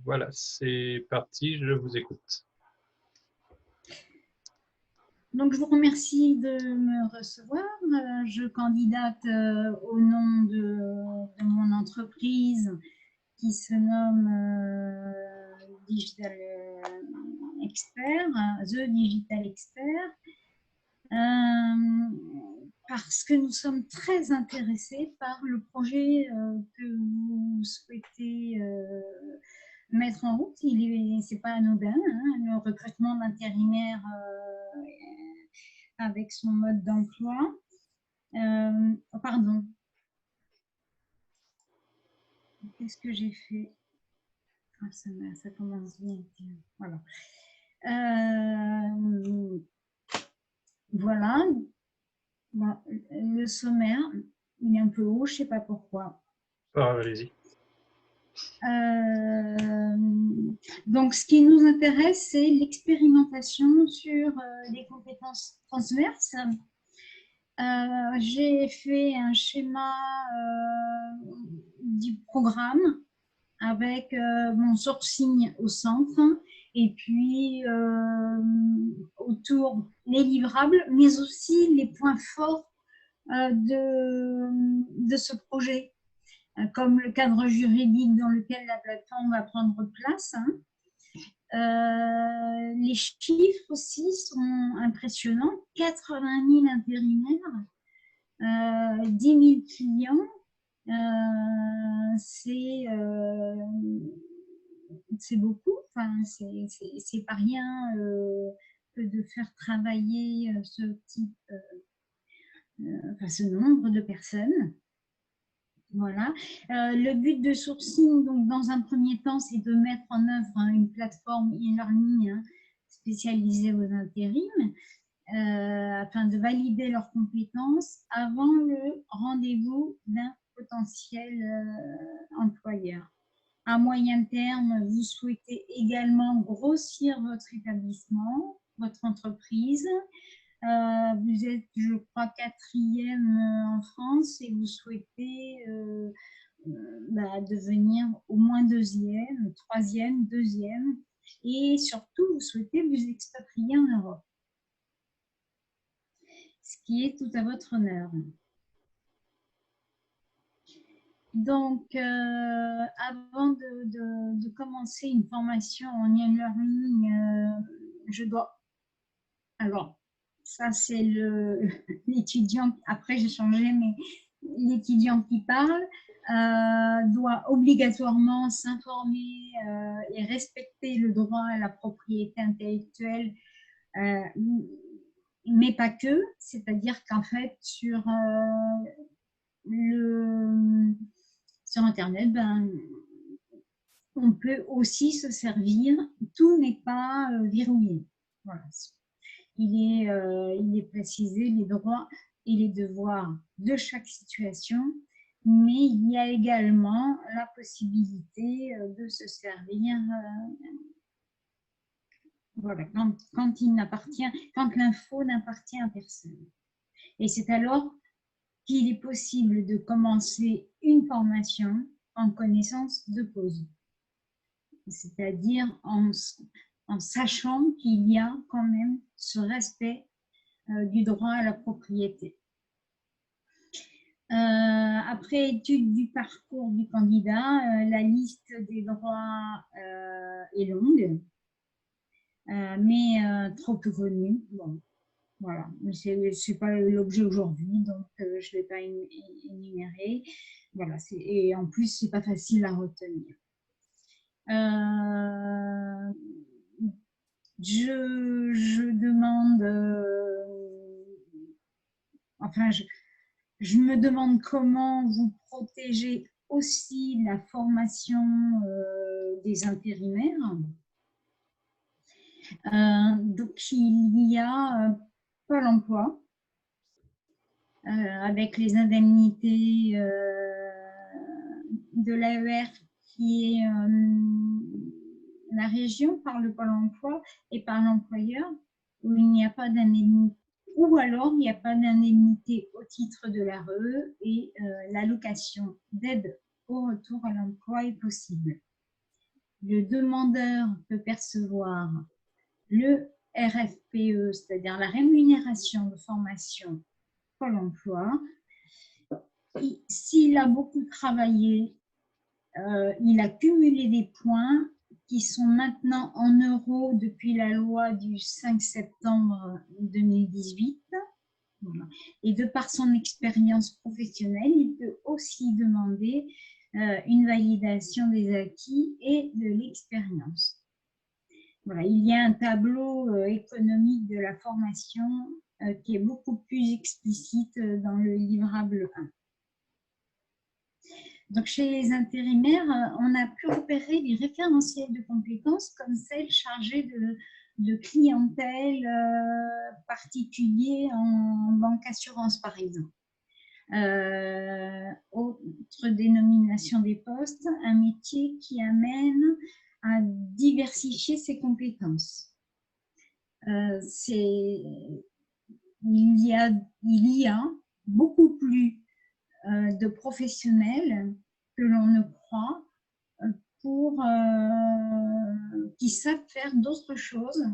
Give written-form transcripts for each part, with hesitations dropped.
Voilà, c'est parti, je vous écoute. Donc, je vous remercie de me recevoir. Je candidate au nom de mon entreprise qui se nomme Digital Expert, The Digital Expert, parce que nous sommes très intéressés par le projet que vous souhaitez mettre en route. C'est pas anodin, hein, le recrutement d'intérimaires avec son mode d'emploi. Pardon. Qu'est-ce que j'ai fait? Ça commence bien. Voilà. Voilà. Bon, le sommaire, il est un peu haut, je ne sais pas pourquoi. Allez-y. Donc, ce qui nous intéresse, c'est l'expérimentation sur les compétences transverses. J'ai fait un schéma du programme avec mon sourcing au centre et puis autour les livrables, mais aussi les points forts de ce projet, comme le cadre juridique dans lequel la plateforme va prendre place. Les chiffres aussi sont impressionnants, 80 000 intérimaires, 10 000 clients, c'est beaucoup, enfin, c'est pas rien que de faire travailler ce type, enfin, ce nombre de personnes. Voilà. Le but de sourcing, donc, dans un premier temps, c'est de mettre en œuvre une plateforme e-learning spécialisée aux intérims afin de valider leurs compétences avant le rendez-vous d'un potentiel employeur. À moyen terme, vous souhaitez également grossir votre établissement, votre entreprise. Vous êtes, je crois, 4e en France et vous souhaitez devenir au moins 2e, 3e, 2e. Et surtout, vous souhaitez vous expatrier en Europe, ce qui est tout à votre honneur. Donc, avant de commencer une formation en e-learning, je dois... Alors, ça c'est l'étudiant, après j'ai changé, mais l'étudiant qui parle doit obligatoirement s'informer et respecter le droit à la propriété intellectuelle, mais pas que, c'est-à-dire qu'en fait, sur Internet, on peut aussi se servir, tout n'est pas verrouillé. Voilà. Il est précisé les droits et les devoirs de chaque situation, mais il y a également la possibilité de se servir voilà, quand l'info n'appartient à personne. Et c'est alors qu'il est possible de commencer une formation en connaissance de cause, c'est-à-dire en sachant qu'il y a quand même ce respect du droit à la propriété. Après étude du parcours du candidat, la liste des droits est longue, mais trop peu connue. Bon, voilà, c'est pas l'objet aujourd'hui, donc je ne vais pas énumérer. Voilà, et en plus, c'est pas facile à retenir. Je demande, enfin, je me demande comment vous protégez aussi la formation des intérimaires. Donc, il y a Pôle emploi, avec les indemnités de l'AER qui est la région par le Pôle emploi et par l'employeur, où il n'y a pas d'indemnité, ou alors il n'y a pas d'indemnité au titre de l'ARE et l'allocation d'aide au retour à l'emploi est possible. le demandeur peut percevoir le RFPE, c'est-à-dire la rémunération de formation Pôle emploi. S'il a beaucoup travaillé, il a cumulé des points qui sont maintenant en euros depuis la loi du 5 septembre 2018. Voilà. Et de par son expérience professionnelle, il peut aussi demander une validation des acquis et de l'expérience. Voilà. Il y a un tableau économique de la formation qui est beaucoup plus explicite dans le livrable 1. Donc, chez les intérimaires, on a pu repérer des référentiels de compétences comme celles chargées de clientèle particulier en banque assurance, par exemple. Autre dénomination des postes, un métier qui amène à diversifier ses compétences. Il y a beaucoup plus de professionnels que l'on ne croit qui savent faire d'autres choses,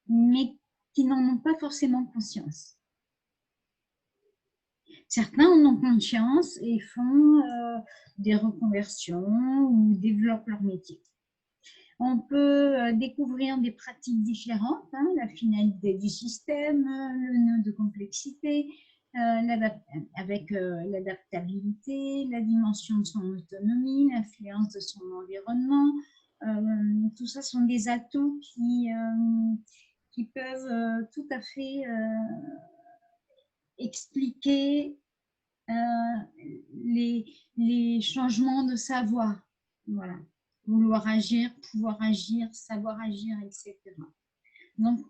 mais qui n'en ont pas forcément conscience. Certains en ont conscience et font des reconversions ou développent leur métier. On peut découvrir des pratiques différentes, hein, la finalité du système, le nœud de complexité, avec l'adaptabilité, la dimension de son autonomie, l'influence de son environnement. Tout ça sont des atouts qui peuvent tout à fait expliquer les changements de savoir. Voilà. Vouloir agir, pouvoir agir, savoir agir, etc. Donc,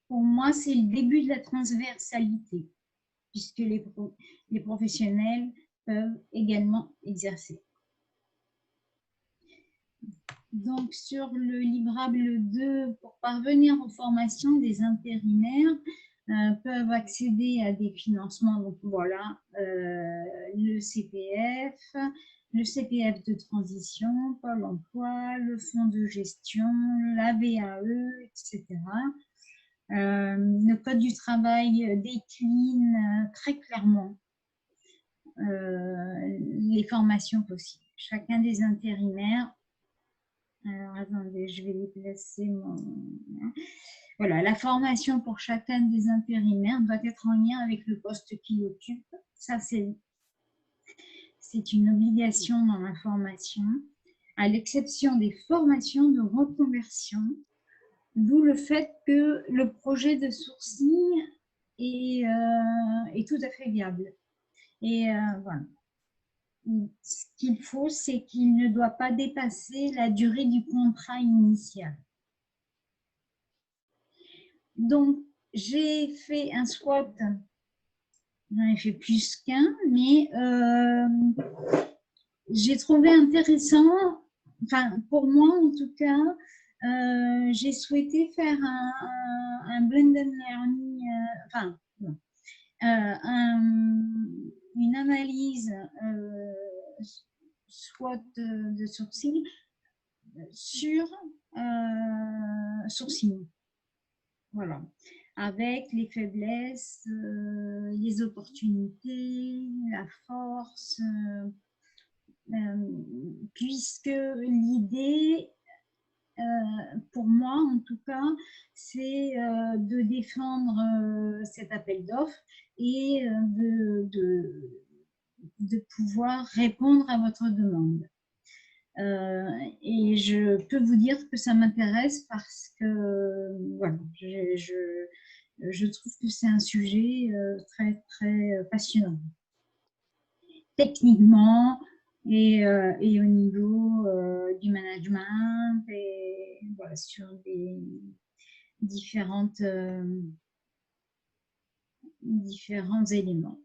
pour moi, c'est le début de la transversalité, puisque les professionnels peuvent également exercer. Donc, sur le livrable 2, pour parvenir aux formations, des intérimaires peuvent accéder à des financements. Donc, voilà, le CPF de transition, Pôle emploi, le fonds de gestion, la VAE, etc. Le Code du travail décline très clairement les formations possibles. Chacun des intérimaires, alors attendez, je vais déplacer mon... Voilà, la formation pour chacun des intérimaires doit être en lien avec le poste qu'il occupe. Ça, c'est une obligation dans la formation, à l'exception des formations de reconversion, d'où le fait que le projet de sourcing est tout à fait viable. Et voilà. Ce qu'il faut, c'est qu'il ne doit pas dépasser la durée du contrat initial. Donc, j'ai fait un SWOT, j'en ai fait plus qu'un, mais j'ai trouvé intéressant, enfin pour moi en tout cas, j'ai souhaité faire un blended learning, une analyse SWOT de sourcing sur sourcing. Voilà, avec les faiblesses, les opportunités, la force, puisque l'idée, pour moi en tout cas, c'est de défendre cet appel d'offres et de pouvoir répondre à votre demande. Et je peux vous dire que ça m'intéresse parce que voilà, je trouve que c'est un sujet très, très passionnant. Techniquement et au niveau du management et voilà, sur des différents éléments.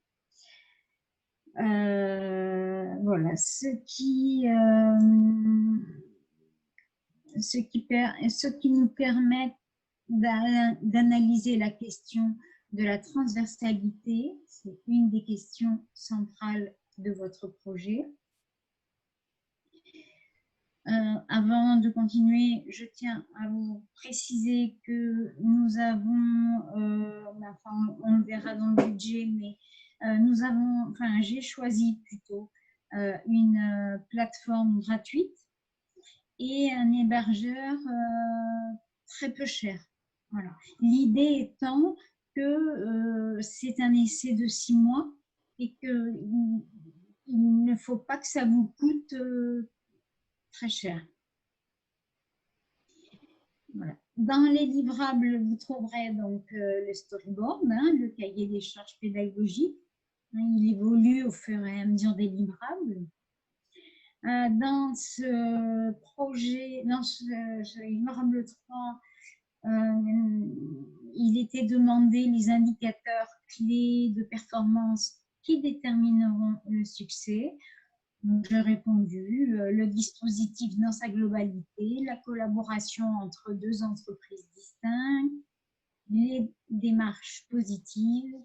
Voilà, ce qui nous permet d'analyser la question de la transversalité. C'est une des questions centrales de votre projet. À avant de continuer, je tiens à vous préciser que nous avons, enfin, on le verra dans le budget, mais nous avons, enfin, j'ai choisi plutôt une plateforme gratuite et un hébergeur très peu cher. Voilà. L'idée étant que c'est un essai de 6 mois et qu'il ne faut pas que ça vous coûte très cher. Voilà. Dans les livrables, vous trouverez donc le storyboard, hein, le cahier des charges pédagogiques. Il évolue au fur et à mesure des livrables. Dans ce projet, dans ce livrable 3, il était demandé les indicateurs clés de performance qui détermineront le succès. J'ai répondu, le dispositif dans sa globalité, la collaboration entre 2 entreprises distinctes, les démarches positives,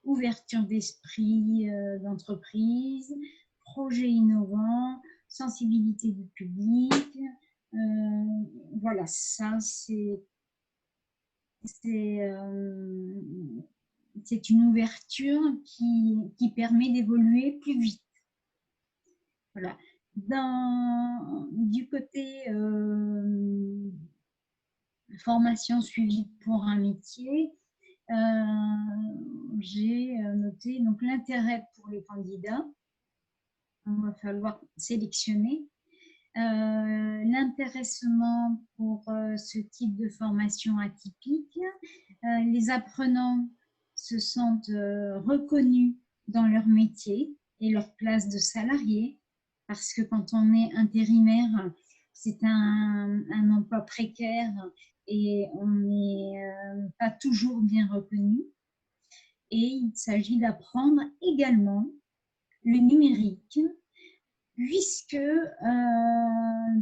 ouverture d'esprit d'entreprise, projet innovant, sensibilité du public. Voilà, ça c'est une ouverture qui permet d'évoluer plus vite. Voilà. Du côté formation suivie pour un métier, j'ai noté donc l'intérêt pour les candidats. Il va falloir sélectionner. L'intéressement pour ce type de formation atypique. Les apprenants se sentent reconnus dans leur métier et leur place de salarié, parce que quand on est intérimaire, c'est un emploi précaire et on n'est pas toujours bien reconnu. Et il s'agit d'apprendre également le numérique, puisque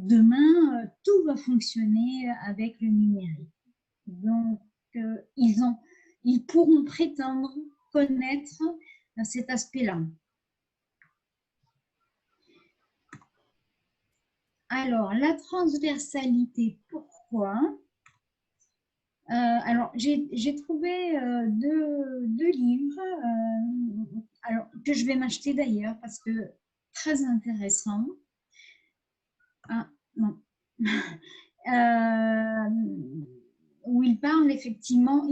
demain, tout va fonctionner avec le numérique. Donc, ils pourront prétendre connaître cet aspect-là. Alors, la transversalité, pourquoi? Alors, j'ai trouvé deux livres alors, que je vais m'acheter d'ailleurs parce que très intéressant. Ah, non. Où il parle effectivement,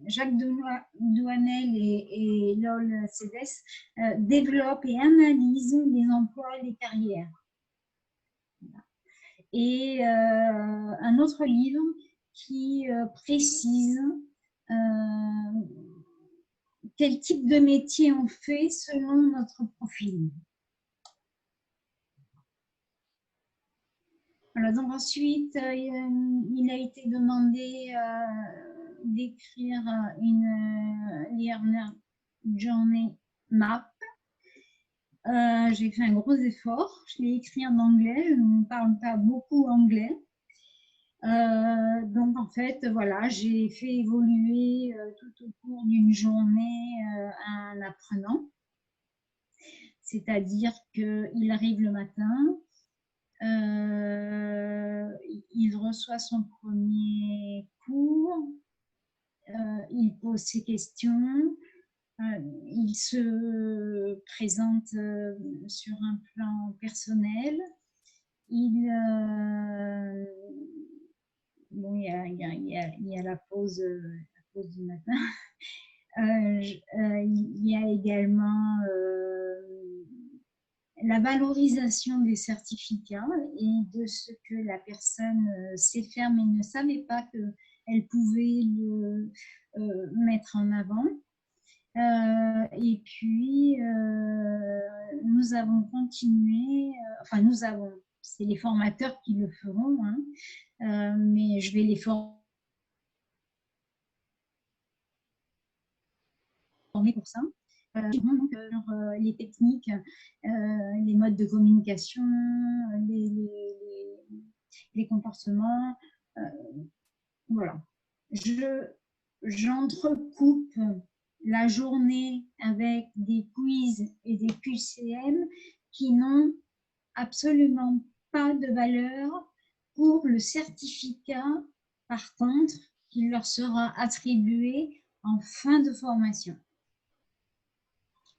Jacques Douanel et Lol Cédès développent et analysent les emplois et les carrières. Et un autre livre qui précise quel type de métier on fait selon notre profil. Voilà, donc ensuite, il a été demandé d'écrire une Learner Journey Map. J'ai fait un gros effort, je l'ai écrit en anglais, je ne parle pas beaucoup anglais. Donc en fait, voilà, j'ai fait évoluer tout au cours d'une journée un apprenant. C'est-à-dire qu'il arrive le matin, il reçoit son premier cours, il pose ses questions, il se présente sur un plan personnel, bon, il y a la pause du matin. Il y a également la valorisation des certificats et de ce que la personne sait faire mais ne savait pas qu'elle pouvait le mettre en avant. Et puis, nous avons continué, enfin c'est les formateurs qui le feront, hein, mais je vais les former pour ça. Donc, sur les techniques, les modes de communication, les comportements. Voilà. J'entrecoupe la journée avec des quiz et des QCM qui n'ont absolument pas de valeur pour le certificat, par contre, qui leur sera attribué en fin de formation.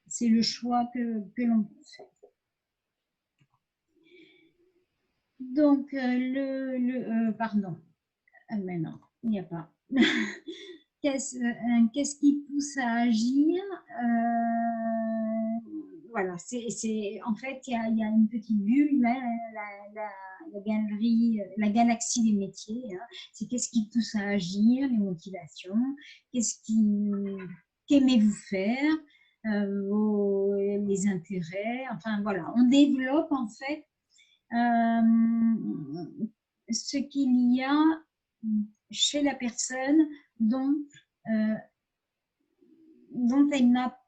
C'est le choix que l'on peut faire. Donc, pardon, mais non, il n'y a pas. Qu'est-ce qui pousse à agir? Voilà, en fait, il y a une petite bulle, là, la galaxie des métiers. Hein. C'est qu'est-ce qui pousse à agir, les motivations, qu'aimez-vous faire, les intérêts. Enfin, voilà, on développe en fait ce qu'il y a chez la personne dont elle n'a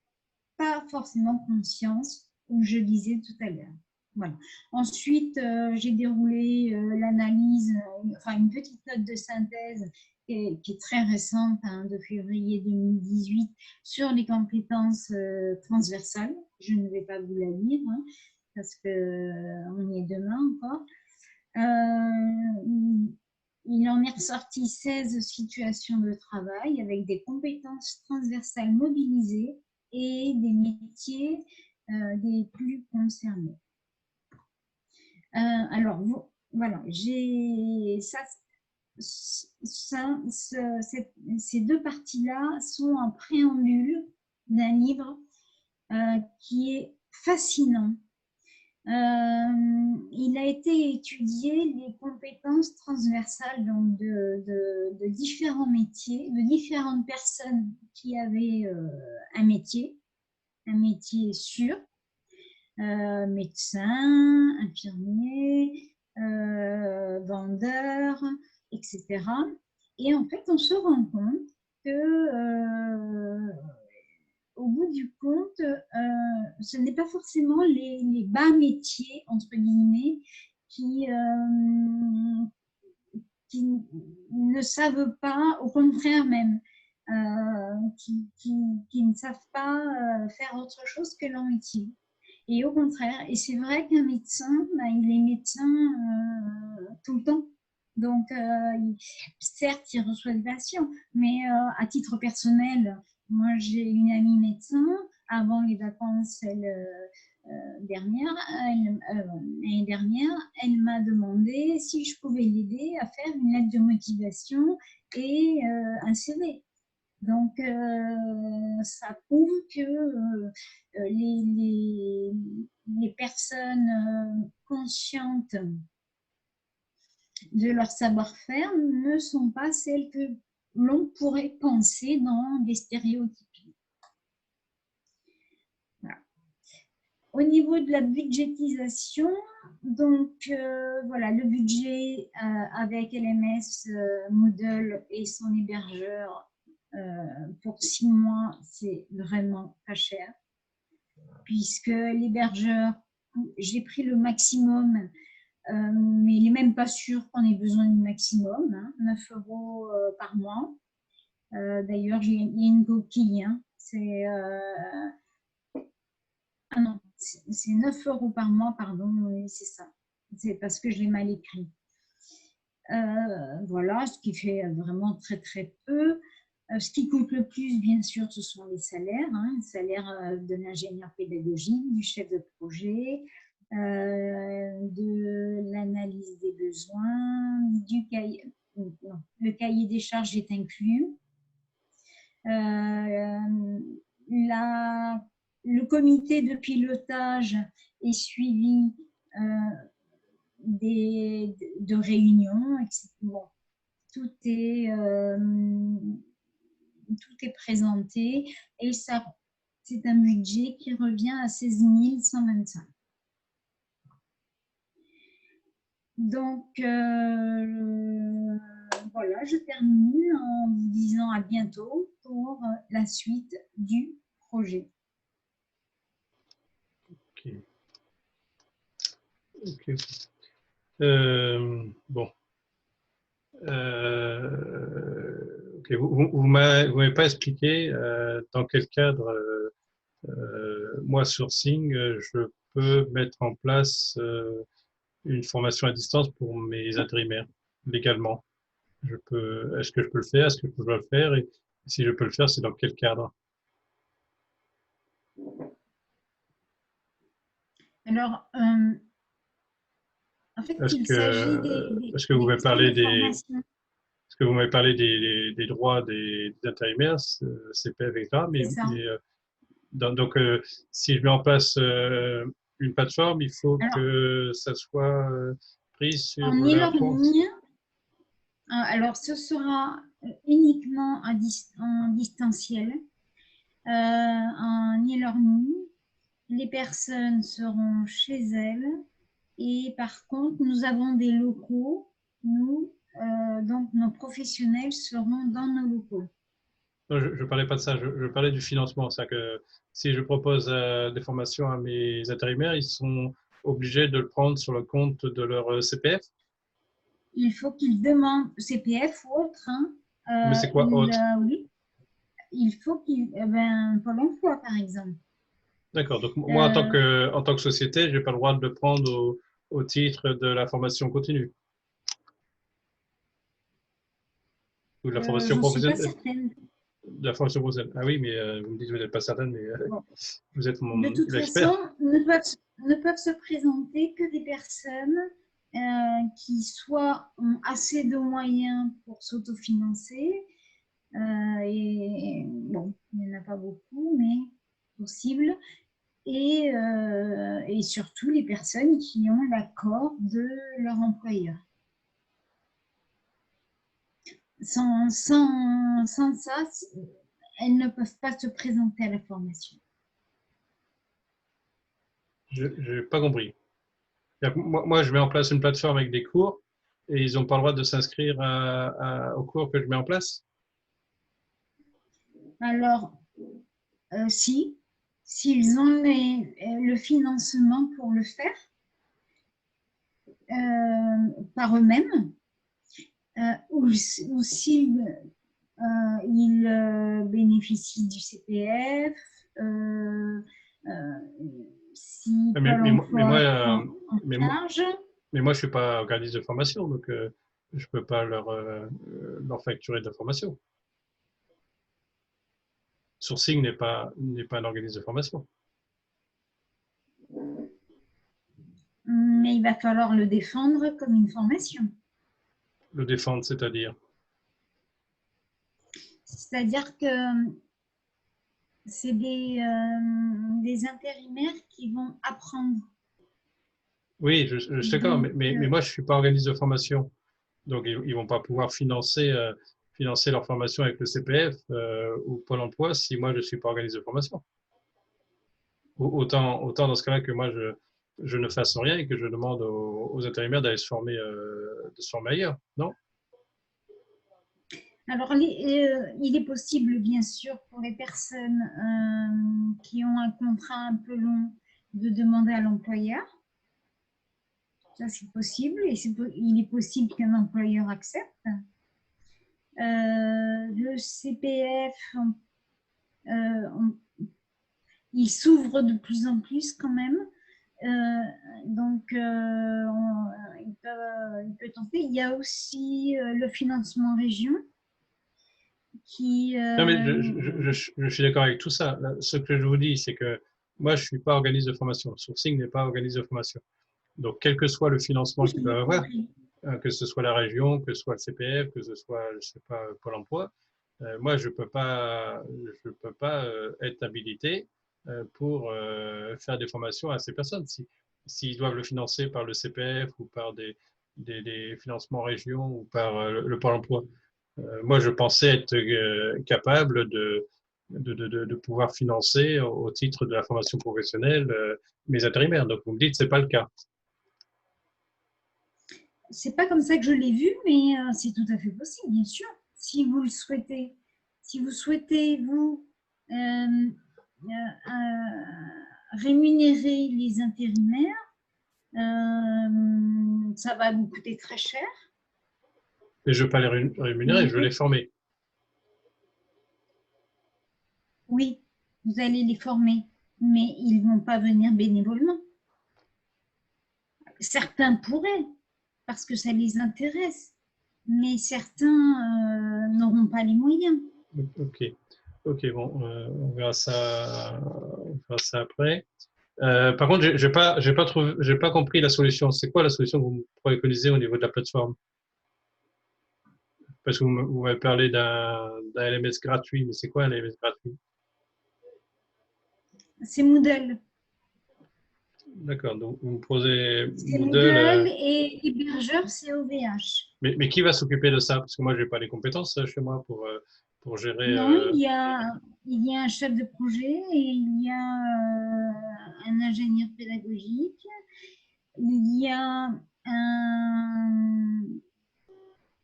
pas forcément conscience, comme je disais tout à l'heure. Voilà. Ensuite, j'ai déroulé l'analyse, enfin une petite note de synthèse qui est très récente, hein, de février 2018, sur les compétences transversales. Je ne vais pas vous la lire, hein, parce qu'on y est demain encore. Il en est ressorti 16 situations de travail avec des compétences transversales mobilisées et des métiers des plus concernés. Alors, voilà, ces deux parties-là sont un préambule d'un livre qui est fascinant. Il a été étudié les compétences transversales donc de différents métiers, de différentes personnes qui avaient un métier sûr, médecin, infirmier, vendeur, etc. Et en fait, on se rend compte que au bout du compte, ce n'est pas forcément les bas métiers, entre guillemets, qui ne savent pas, au contraire même, qui ne savent pas faire autre chose que leur métier. Et au contraire, et c'est vrai qu'un médecin, il est médecin tout le temps. Donc, certes, il reçoit des patients, mais à titre personnel, moi, j'ai une amie médecin. Avant les vacances, l'année dernière, elle m'a demandé si je pouvais l'aider à faire une lettre de motivation et un CV. Donc, ça prouve que les personnes conscientes de leur savoir-faire ne sont pas celles que l'on pourrait penser dans des stéréotypes. Voilà. Au niveau de la budgétisation, donc voilà, le budget avec LMS, Moodle et son hébergeur pour 6 mois, c'est vraiment pas cher, puisque l'hébergeur, j'ai pris le maximum, mais il n'est même pas sûr qu'on ait besoin du maximum, hein, 9 € par mois. D'ailleurs, il y a une coquille, hein, c'est ah non, c'est 9 € par mois, pardon, oui, c'est ça. C'est parce que je l'ai mal écrit. Voilà, ce qui fait vraiment très très peu. Ce qui coûte le plus, bien sûr, ce sont les salaires, hein, les salaires de l'ingénieur pédagogique, du chef de projet, de l'analyse des besoins, du cahier, non, le cahier des charges est inclus. Le comité de pilotage est suivi de réunions, etc. Bon, tout est présenté et ça, c'est un budget qui revient à 16 125. Donc, voilà, je termine en vous disant à bientôt pour la suite du projet. Ok. Ok. Bon. Ok. Vous ne m'avez pas expliqué dans quel cadre, moi, Sourcing, je peux mettre en place une formation à distance pour mes intérimaires, légalement. Est-ce que je peux le faire? Est-ce que je dois le faire? Et si je peux le faire, c'est dans quel cadre? Alors, en fait, il s'agit Est-ce que vous des m'avez questions parlé de formation. est-ce que vous m'avez parlé des droits des intérimaires, CPF, etc. C'est ça. Donc, si je mets en place une plateforme, il faut Alors, que ça soit pris sur en leur compte. e-learning, alors ce sera uniquement en distanciel. En e-learning, les personnes seront chez elles et par contre, nous avons des locaux. Nous, donc nos professionnels seront dans nos locaux. Non, je ne parlais pas de ça, je parlais du financement. C'est-à-dire que si je propose des formations à mes intérimaires, ils sont obligés de le prendre sur le compte de leur CPF. Il faut qu'ils demandent CPF ou autre. Hein. Mais c'est quoi autre? Oui, il faut qu'ils, Pôle emploi par exemple. D'accord. Donc moi, en tant que société, je n'ai pas le droit de le prendre au titre de la formation continue ou de la formation J'en suis pas professionnelle. certaine. De la formation professionnelle. Ah oui, mais vous me dites que vous n'êtes pas certaine, mais Bon. vous êtes De toute façon, l'expert. ne peuvent se présenter que des personnes qui soit ont assez de moyens pour s'autofinancer. Et bon, il n'y en a pas beaucoup, mais possible. Et surtout les personnes qui ont l'accord de leur employeur. Sans ça, elles ne peuvent pas se présenter à la formation. Je n'ai pas compris. Moi, je mets en place une plateforme avec des cours et ils n'ont pas le droit de s'inscrire aux cours que je mets en place. Alors, s'ils ont le financement pour le faire par eux-mêmes, ou s'ils bénéficient du CPF, si Pôle emploi en charge. Mais moi, je ne suis pas organisme de formation, donc je ne peux pas leur facturer de la formation. Sourcing n'est pas un organisme de formation. Mais il va falloir le défendre comme une formation. Le défendre, c'est-à-dire? C'est-à-dire que c'est des intérimaires qui vont apprendre. Oui, je suis d'accord, mais moi, je ne suis pas organisme de formation. Donc, ils ne vont pas pouvoir financer leur formation avec le CPF ou Pôle emploi si moi, je ne suis pas organisme de formation. Autant dans ce cas-là que moi, je ne fasse rien et que je demande aux intérimaires d'aller se former ailleurs, non? Alors, il est possible, bien sûr, pour les personnes qui ont un contrat un peu long de demander à l'employeur. Ça, c'est possible et il est possible qu'un employeur accepte. Le CPF, il s'ouvre de plus en plus quand même. Donc, il peut tenter. Il y a aussi le financement région qui... Non, mais je suis d'accord avec tout ça. Là, ce que je vous dis, c'est que moi, je ne suis pas organisme de formation. Sourcing n'est pas organisme de formation. Donc, quel que soit le financement qu'ils peuvent avoir, que ce soit la région, que ce soit le CPF, que ce soit, je sais pas, Pôle emploi, moi, je peux pas être habilité pour faire des formations à ces personnes. S'ils doivent le financer par le CPF ou par des financements région ou par le Pôle emploi. Moi, je pensais être capable de pouvoir financer au titre de la formation professionnelle mes intérimaires. Donc, vous me dites que ce n'est pas le cas. C'est pas comme ça que je l'ai vu, mais c'est tout à fait possible, bien sûr, si vous le souhaitez. Si vous souhaitez, vous, rémunérer les intérimaires, ça va vous coûter très cher. Mais je ne veux pas les rémunérer, je veux les former. Oui, vous allez les former, mais ils ne vont pas venir bénévolement. certains pourraient, parce que ça les intéresse, mais certains n'auront pas les moyens. Ok, ok, bon, on verra ça après. Par contre, j'ai pas compris la solution. C'est quoi la solution que vous préconisez au niveau de la plateforme? Parce que vous m'avez parlé d'un LMS gratuit, mais c'est quoi un LMS gratuit? C'est Moodle. D'accord, donc vous me posez C'est Moodle, Moodle et hébergeur, c'est OVH. mais qui va s'occuper de ça? Parce que moi, je n'ai pas les compétences chez moi pour gérer. Non, il y a un chef de projet et il y a un ingénieur pédagogique. Il y a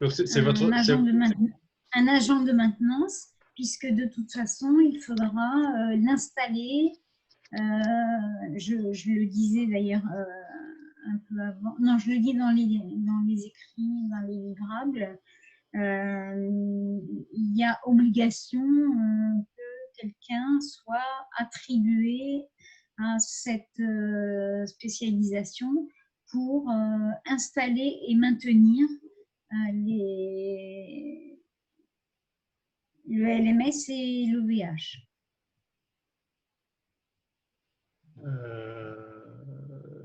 Donc, c'est un votre. agent de maintenance, puisque de toute façon, il faudra l'installer. Je le disais d'ailleurs un peu avant. Non, je le dis dans les écrits, dans les livrables. Il y a obligation que quelqu'un soit attribué à cette spécialisation pour installer et maintenir le LMS et l'OVH.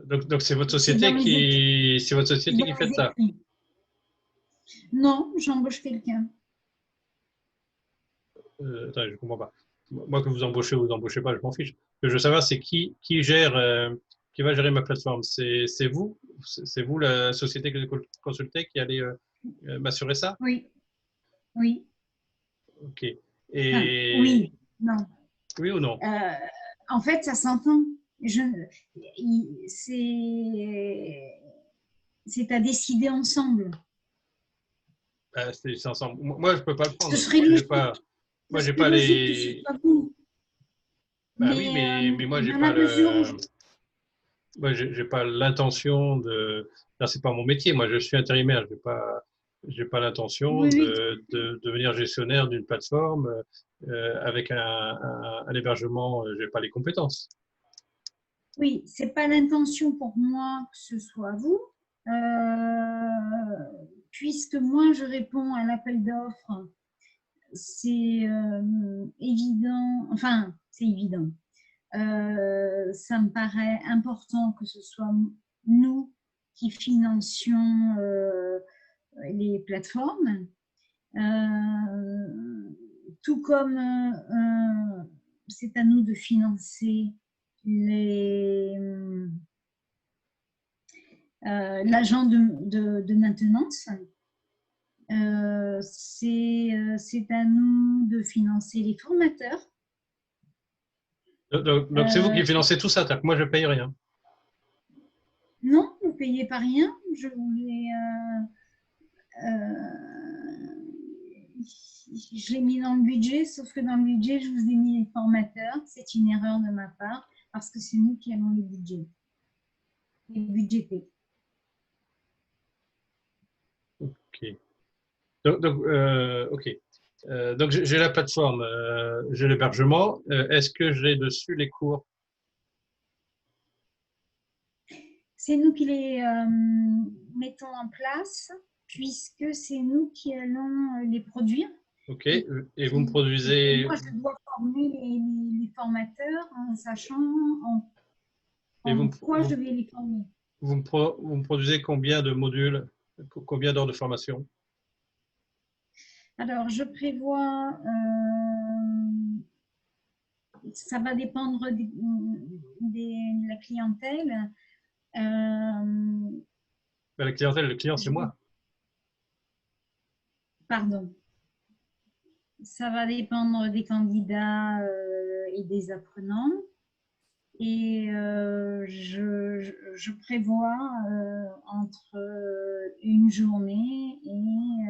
Donc c'est votre société qui fait ça. Non, j'embauche quelqu'un. Attends, je ne comprends pas. Moi, que vous embauchez ou vous embauchez pas, je m'en fiche. Ce que je veux savoir, c'est qui gère, qui va gérer ma plateforme. C'est vous? C'est vous, la société que je consultais, qui allez m'assurer ça? Oui, oui. Ok. Enfin, Et oui, non. oui ou non? En fait, ça s'entend. C'est à décider ensemble. C'est ensemble. Moi, je peux pas le prendre. Ce serait logique. Moi, j'ai Ce serait pas logique que ce les. soit vous. Bah oui, Mais mais moi, j'ai dans pas la mesure où le. Moi, j'ai pas l'intention de. Là, c'est pas mon métier. Moi, je suis intérimaire. J'ai pas l'intention oui, oui, de devenir gestionnaire d'une plateforme avec un hébergement. J'ai pas les compétences. oui, c'est pas l'intention pour moi que ce soit vous, puisque moi je réponds à l'appel d'offres. C'est évident, enfin, c'est évident. Ça me paraît important que ce soit nous qui financions les plateformes, tout comme c'est à nous de financer l'agent de maintenance. C'est à nous de financer les formateurs. Donc c'est vous qui financez tout ça. C'est-à-dire que moi, je paye rien. Non, vous ne payez pas rien. Je l'ai mis dans le budget, sauf que dans le budget, je vous ai mis les formateurs. C'est une erreur de ma part, parce que c'est nous qui avons les budgets. Les budgétés. Ok. Ok. Donc j'ai la plateforme, j'ai l'hébergement. Est-ce que j'ai dessus les cours? C'est nous qui les mettons en place, puisque c'est nous qui allons les produire. Ok. Et vous me produisez. Moi, je dois former les formateurs en sachant Et en quoi je vais les former. vous me produisez combien de modules, combien d'heures de formation? Alors, je prévois, ça va dépendre de la clientèle. La clientèle, le client, c'est moi. Pardon. Ça va dépendre des candidats et des apprenants. Et je prévois entre une journée et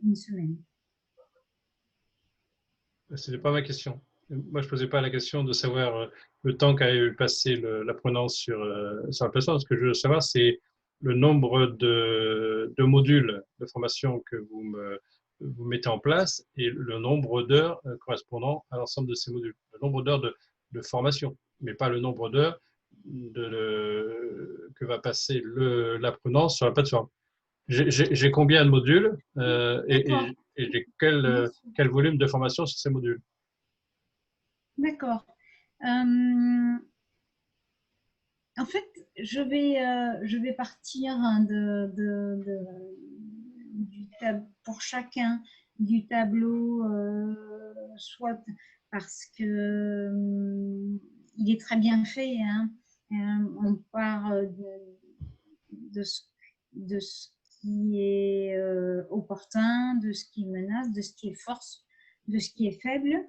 une semaine. Ce n'est pas ma question. Moi, je ne posais pas la question de savoir le temps qu'a passé l'apprenant sur la plateforme. Ce que je veux savoir, c'est le nombre de modules de formation que vous mettez en place et le nombre d'heures correspondant à l'ensemble de ces modules. Le nombre d'heures de formation, mais pas le nombre d'heures que va passer l'apprenant sur la plateforme. J'ai combien de modules et j'ai quel volume de formation sur ces modules. D'accord. En fait, je vais partir pour chacun du tableau, soit parce que il est très bien fait. Hein. On part de ce qui est opportun, de ce qui menace, de ce qui est force, de ce qui est faible.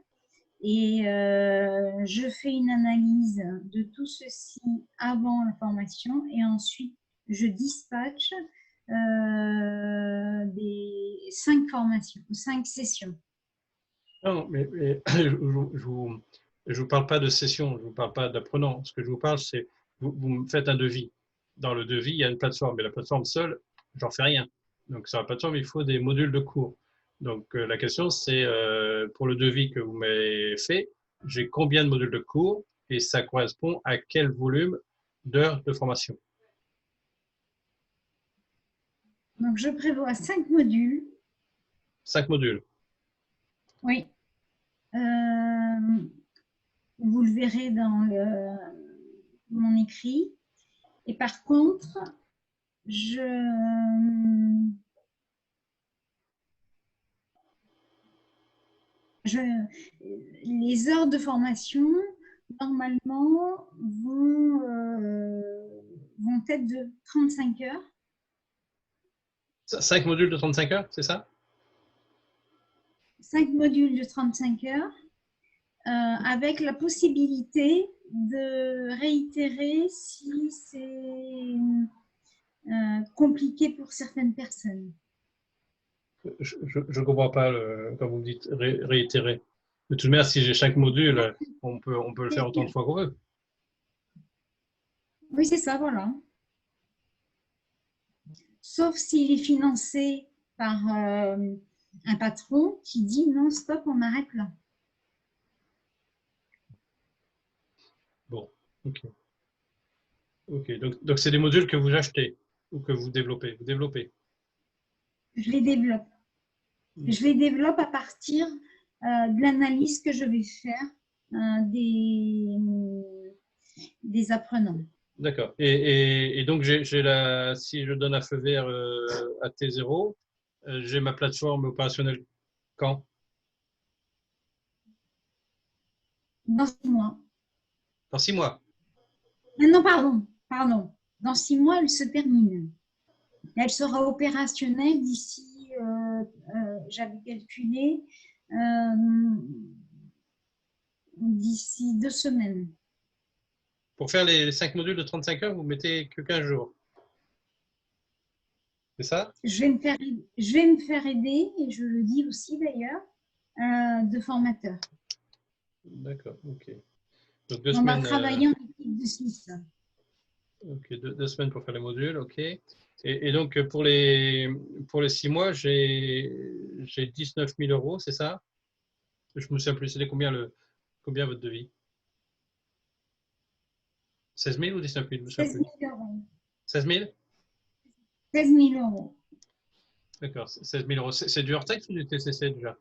Et je fais une analyse de tout ceci avant la formation et ensuite je dispatche des 5 formations, 5 sessions. Non, mais je vous parle pas de session, je vous parle pas d'apprenant. Ce que je vous parle, c'est vous me faites un devis. Dans le devis, il y a une plateforme, mais la plateforme seule, j'en fais rien. Donc sur la plateforme, il faut des modules de cours. Donc la question, c'est pour le devis que vous m'avez fait, j'ai combien de modules de cours et ça correspond à quel volume d'heures de formation? Donc je prévois 5 modules. 5 modules. Oui. Vous le verrez dans mon écrit. Et par contre, les heures de formation, normalement, vont être de 35 heures. 5 modules de 35 heures, c'est ça? 5 modules de 35 heures, avec la possibilité de réitérer si c'est compliqué pour certaines personnes. Je ne comprends pas quand vous me dites réitérer. De toute manière, si j'ai chaque module, on peut le faire autant de fois qu'on veut. Oui, c'est ça, voilà. Sauf s'il est financé par un patron qui dit non, stop, on arrête là. Bon, ok. Ok, donc c'est des modules que vous achetez ou que vous développez. Vous développez. Je les développe. Je les développe à partir de l'analyse que je vais faire des apprenants. D'accord. Et donc, si je donne un feu vert à T0, j'ai ma plateforme opérationnelle quand? Dans 6 mois. Dans 6 mois. Non, pardon. Dans 6 mois, elle se termine. Elle sera opérationnelle d'ici, j'avais calculé, d'ici 2 semaines. Pour faire les 5 modules de 35 heures, vous mettez que 15 jours. C'est ça? Je vais me faire aider, et je le dis aussi d'ailleurs, de formateurs. D'accord, ok. Donc 2 On semaines. va travailler en équipe de 6. Ok, 2 semaines pour faire les modules, ok. Et donc pour les 6 mois, j'ai 19 000 euros, c'est ça? Je me souviens plus, c'était combien votre devis? 16 000 ou 19 000? Je me souviens 16 plus. 000 euros. 16 000? 16 000 euros. D'accord, 16 000 euros. C'est du hors-taxe ou du TCC déjà?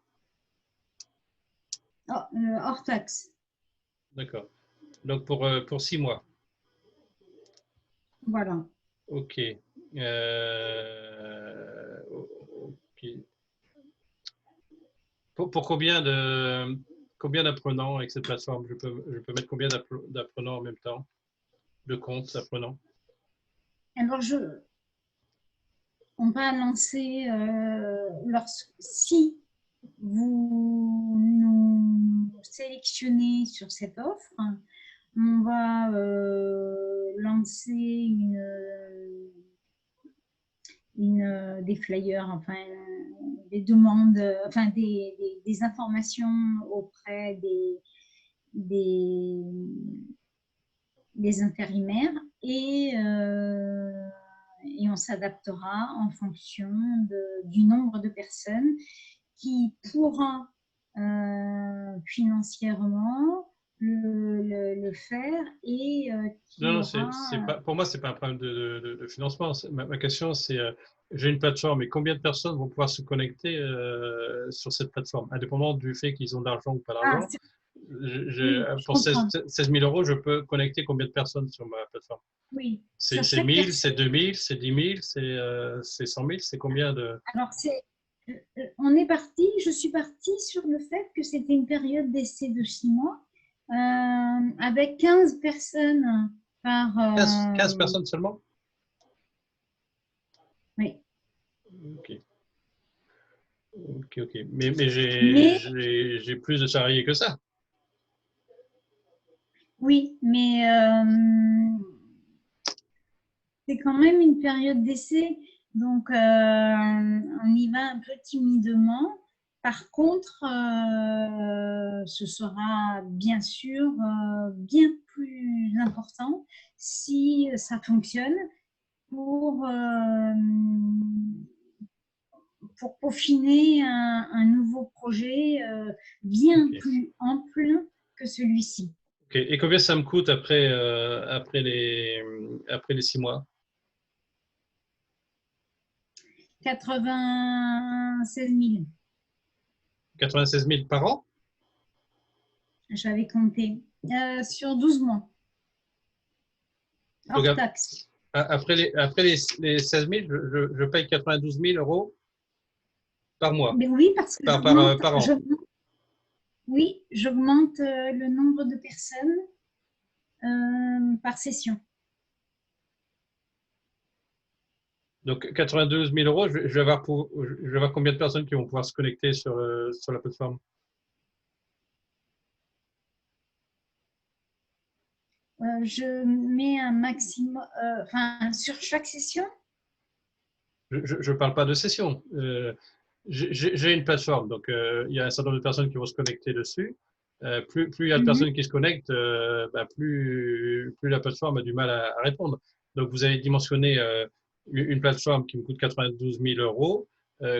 Oh, hors taxe. D'accord. Donc pour 6 mois. Voilà. Ok. Ok. Pour combien d'apprenants avec cette plateforme? Je peux mettre combien d'apprenants en même temps? De comptes d'apprenants? Alors, on va lancer, si vous nous sélectionnez sur cette offre, on va lancer des flyers, enfin des demandes, enfin des informations auprès des intérimaires et on s'adaptera en fonction du nombre de personnes qui pourra financièrement le faire et qui Non, non, aura... pas, pour moi, c'est pas un problème de financement. Ma question, c'est, j'ai une plateforme et combien de personnes vont pouvoir se connecter sur cette plateforme, indépendamment du fait qu'ils ont de l'argent ou pas Ah, d'argent. oui, je Pour comprends. 16 000 euros, je peux connecter combien de personnes sur ma plateforme? Oui, C'est sur chaque 1000, c'est personne. 2000, c'est 10 000, c'est 100 000, c'est combien de… Alors, on est parti, je suis partie sur le fait que c'était une période d'essai de 6 mois avec 15 personnes par... 15 personnes seulement? oui. Ok, ok, ok. Mais Mais, j'ai plus de salariés que ça. oui, mais c'est quand même une période d'essai, donc on y va un peu timidement. Par contre, ce sera bien sûr bien plus important si ça fonctionne pour, euh, pour peaufiner un nouveau projet bien Ok. plus ample que celui-ci. Ok. Et combien ça me coûte après, après les 6 mois? 96 000, 96 000 par an? j'avais compté, sur 12 mois, Donc, hors taxe. après les 16 000, je paye 92 000 euros par mois, Mais oui, parce que j'augmente, par an. oui, j'augmente le nombre de personnes par session. Donc, 92 000 euros, je vais avoir je vais avoir combien de personnes qui vont pouvoir se connecter sur la plateforme? Je mets un maximum, enfin, sur chaque session. Je ne parle pas de session. J'ai une plateforme, donc il y a un certain nombre de personnes qui vont se connecter dessus. Plus il y a de Mhm. personnes qui se connectent, plus la plateforme a du mal à répondre. Donc, vous avez dimensionné une plateforme qui me coûte 92 000 euros.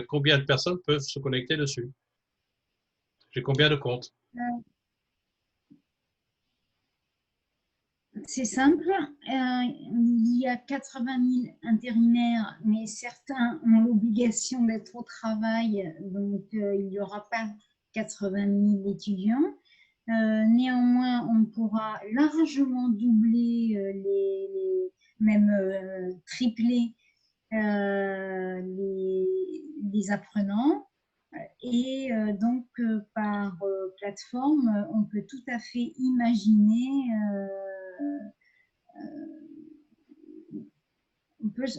Combien de personnes peuvent se connecter dessus? J'ai combien de comptes? C'est simple. Il y a 80 000 intérimaires, mais certains ont l'obligation d'être au travail, donc il n'y aura pas 80 000 étudiants. Néanmoins, on pourra largement doubler, même tripler les apprenants. Et donc, par plateforme, on peut tout à fait imaginer,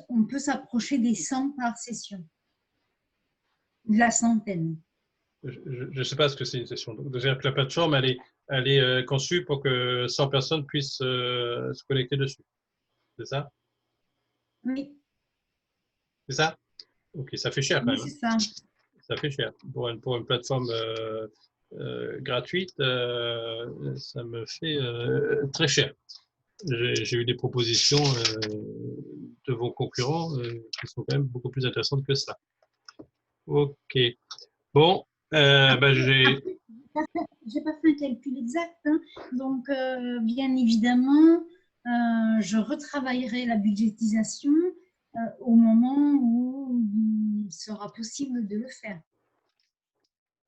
on peut s'approcher des 100 par session, de la centaine. Je ne sais pas ce que c'est une session. Donc, c'est-à-dire que la plateforme, elle est conçue pour que 100 personnes puissent se connecter dessus. C'est ça? Oui, C'est ça? Ok, ça fait cher quand oui, même, c'est hein. ça. Ça fait cher. Pour une plateforme gratuite, ça me fait très cher. J'ai eu des propositions de vos concurrents qui sont quand même beaucoup plus intéressantes que ça. Ok. Bon, Après, j'ai… après j'ai pas fait un calcul exact, hein. Donc, bien évidemment, je retravaillerai la budgétisation au moment où il sera possible de le faire.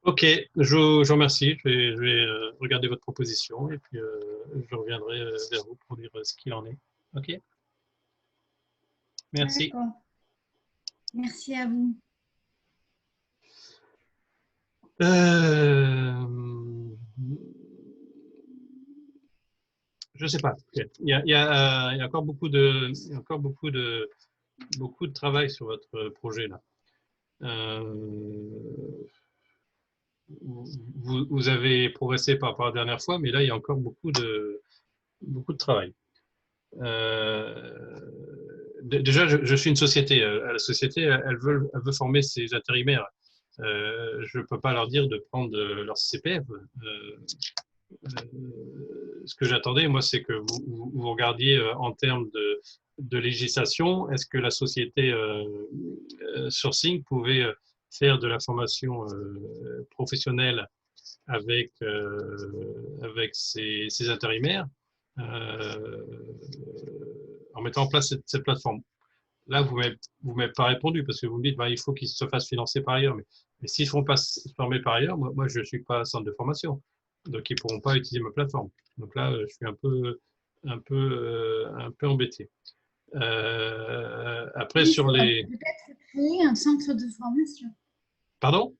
Ok, je vous remercie. Je vais regarder votre proposition et puis je reviendrai vers vous pour dire ce qu'il en est. Ok, merci. D'accord. Merci à vous. Euh, je sais pas. Il y a encore il y a encore beaucoup de travail sur votre projet là. Vous avez progressé par rapport à la dernière fois, mais là, il y a encore beaucoup de travail. Euh, Déjà, je suis une société. La société, elle veut former ses intérimaires. Je ne peux pas leur dire de prendre leur CPF. Ce que j'attendais, moi, c'est que vous regardiez en termes de législation. Est-ce que la société Sourcing pouvait faire de la formation professionnelle avec ces intérimaires en mettant en place cette plateforme. Là, vous ne m'avez pas répondu parce que vous me dites bah, il faut qu'ils se fassent financer par ailleurs. Mais s'ils ne seront pas formés par ailleurs, moi je ne suis pas centre de formation. Donc, ils ne pourront pas utiliser ma plateforme. Donc là, je suis un peu embêté. Après, Il sur faut les… peut-être créer un centre de formation. Pardon?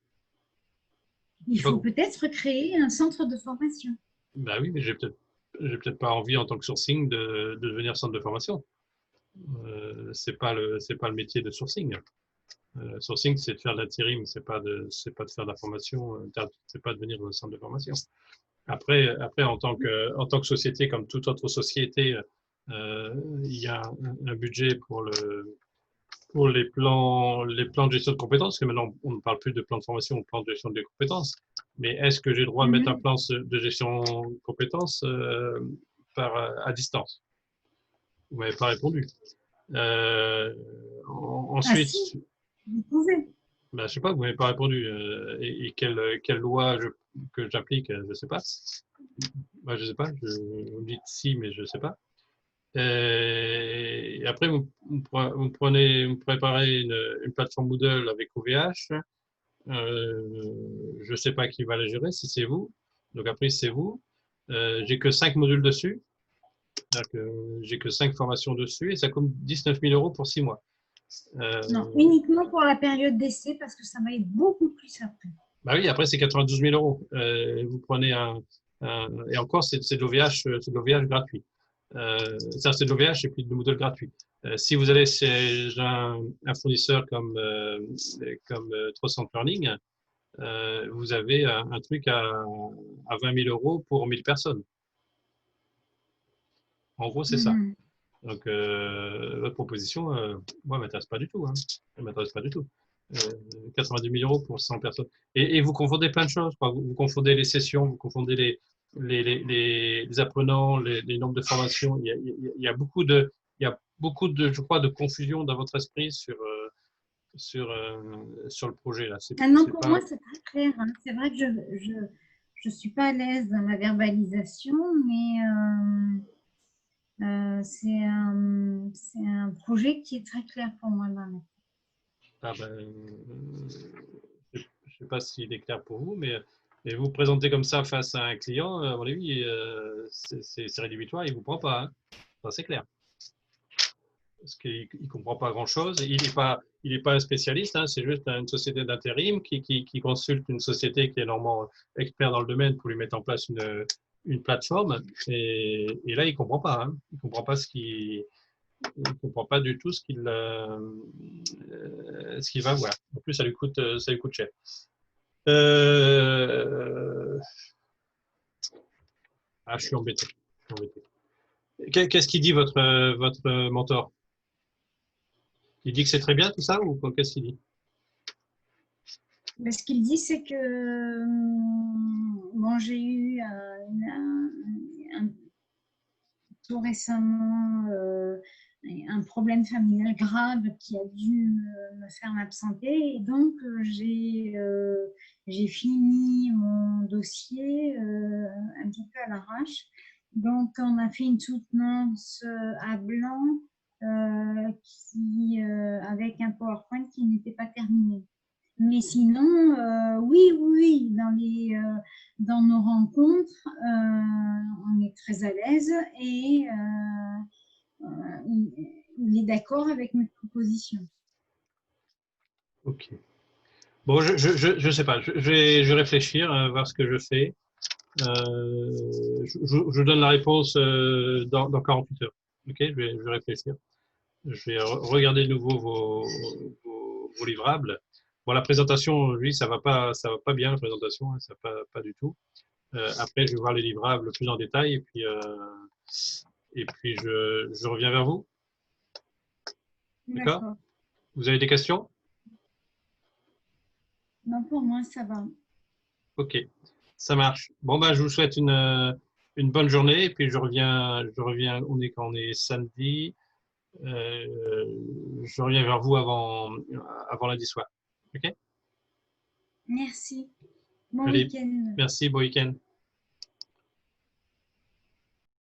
Il faut peut-être créer un centre de formation. Bah oui, mais j'ai peut-être pas envie en tant que sourcing de devenir centre de formation. C'est pas le métier de sourcing. Sourcing, c'est de faire de l'intérim, c'est pas de faire de la formation, c'est pas de devenir un centre de formation. Après, en tant que société, comme toute autre société, il y a un budget pour les plans de gestion de compétences, parce que maintenant on ne parle plus de plan de formation, on parle de gestion de compétences. Mais est-ce que j'ai le droit de mettre un plan de gestion de compétences à distance? Vous m'avez pas répondu. Ensuite, ah si, vous pouvez. Ben, je sais pas, vous m'avez pas répondu. Et quelle loi que j'applique, je sais pas. Ben, je sais pas. Vous me dites si, mais je sais pas. Et après, vous préparez une plateforme Moodle avec OVH. Je sais pas qui va la gérer, si c'est vous. Donc après, c'est vous. J'ai que 5 modules dessus. J'ai que 5 formations dessus et ça coûte 19 000 € pour 6 mois. Non, uniquement pour la période d'essai parce que ça va être beaucoup plus après. Bah oui, après c'est 92 000 €. Vous prenez et encore c'est de l'OVH gratuit. Ça c'est de l'OVH et puis de Moodle gratuit. Si vous allez chez un fournisseur comme 360 Learning, vous avez un truc à 20 000 € pour 1000 personnes. En gros, c'est ça. Donc, votre proposition, moi, m'intéresse pas du tout. Hein. Elle m'intéresse pas du tout. 90 000 € pour 100 personnes. Et vous confondez plein de choses. Quoi. Vous confondez les sessions, vous confondez les apprenants, les nombres de formations. Il y a beaucoup de, je crois, de confusion dans votre esprit sur le projet. Là. Ah non, pour moi, c'est très clair. Hein. C'est vrai que je suis pas à l'aise dans la verbalisation, mais c'est un projet qui est très clair pour moi. Ah ben, je ne sais pas s'il est clair pour vous, mais vous présenter comme ça face à un client, à mon avis, c'est rédhibitoire, il ne vous prend pas. Hein. Ça, c'est clair. Parce qu'il ne comprend pas grand-chose. Il n'est pas un spécialiste, hein, c'est juste une société d'intérim qui consulte une société qui est normalement expert dans le domaine pour lui mettre en place une plateforme. Et là, il ne comprend pas. Hein. Il ne comprend pas il ne comprend pas du tout ce qu'il va voir. En plus, ça lui coûte cher. Je suis embêté. Qu'est-ce qu'il dit votre mentor? Il dit que c'est très bien tout ça ou qu'est-ce qu'il dit? Mais ce qu'il dit, c'est que bon, j'ai eu tout récemment un problème familial grave qui a dû me faire m'absenter. Et donc, j'ai fini mon dossier un petit peu à l'arrache. Donc, on a fait une soutenance à blanc avec un PowerPoint qui n'était pas terminé. Mais sinon, oui, dans nos rencontres, on est très à l'aise et il est d'accord avec notre proposition. Ok. Bon, je sais pas. Je vais réfléchir, voir ce que je fais. Je donne la réponse dans 48 heures. Ok, je vais réfléchir. Je vais regarder de nouveau vos livrables. Bon, la présentation, lui, ça va pas bien la présentation, hein, ça va pas du tout. Après, je vais voir les livrables plus en détail et puis je reviens vers vous. D'accord. Vous avez des questions? Non, pour moi, ça va. Ok, ça marche. Bon, ben, je vous souhaite une bonne journée et puis je reviens, on est samedi. Je reviens vers vous avant lundi soir. Ok? Merci. Bon Allez, week-end. merci, bon week-end.